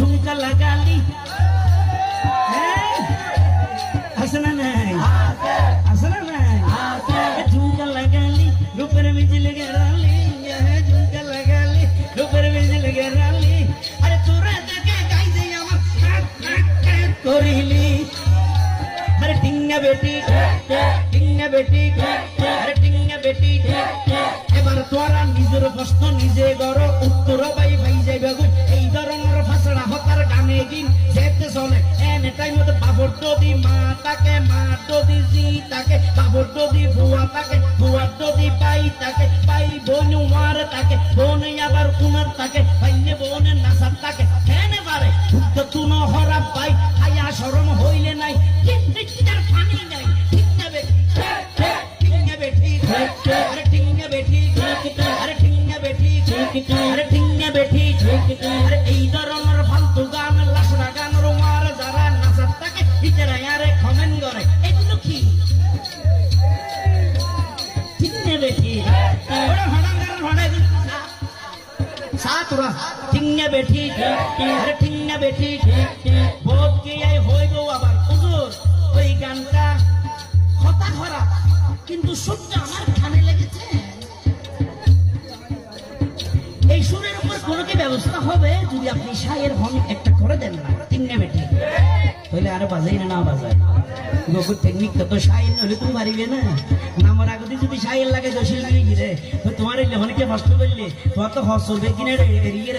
ঝুমকা লাগালি আসনা নাই আসনা নাই ঝুমকা লাগালি রূপের বিজল গেরালি ঝুমকা লাগালি রূপের বিজল গেরালি আরে তোরা দেখে গাইছে আমার করিলি আরে টিঙ্গা বেটি আরে টিঙ্গা বেটি এবার তোরা নিজের প্রশ্ন নিজে গড় উত্তর পাই পাই যাইবে এই ধরনের ফাঁসড়া হতার গানে দিন যেতে চলে এনে টাইম মতো বাবর যদি মা তাকে মা যদি জি তাকে বাবর যদি বুয়া তাকে বুয়ার যদি পাই তাকে পাই বোন মার তাকে বোন আবার উনার তাকে পাইলে বোনের নাসার তাকে এনে পারে শুদ্ধ তুনো হরা পাই আয়া শরম হইলে নাই কিন্তু তার পানি নাই ঠিক যাবে টিঙ্গা বেটি আরে টিঙ্গা বেটি আরে টিঙ্গা বেটি আরে টিঙ্গা বেটি আরে এই ধরনের ফালতু গান লাসড়া গান রোমার যারা নাচার তাকে ভিতরে আরে কমেন্ট করে এগুলো কি টিঙ্গা বেটি ওরা ভাড়াঙ্গার ভাড়া সাতরা টিঙ্গা বেটি আরে টিঙ্গা বেটি বহুত কি এই হইব আবার হুজুর ওই গানটা কথা খারাপ কিন্তু সুরটা আমার কানে লেগেছে এই সুরের উপর কোনো কি ব্যবস্থা হবে যদি আপনি শায়ের হন একটা করে দেন না টিঙ্গা বেটি তাহলে আরো বাজাই না বাজায় গোকুর টেকনিক তো শায়ের হলে তুমি পারিবে না নামের আগতে যদি শায়ের লাগে দশিল গিরে তোমার এই লেখনকে কষ্ট করলে তোমার তো হস চলবে কিনা এড়িয়ে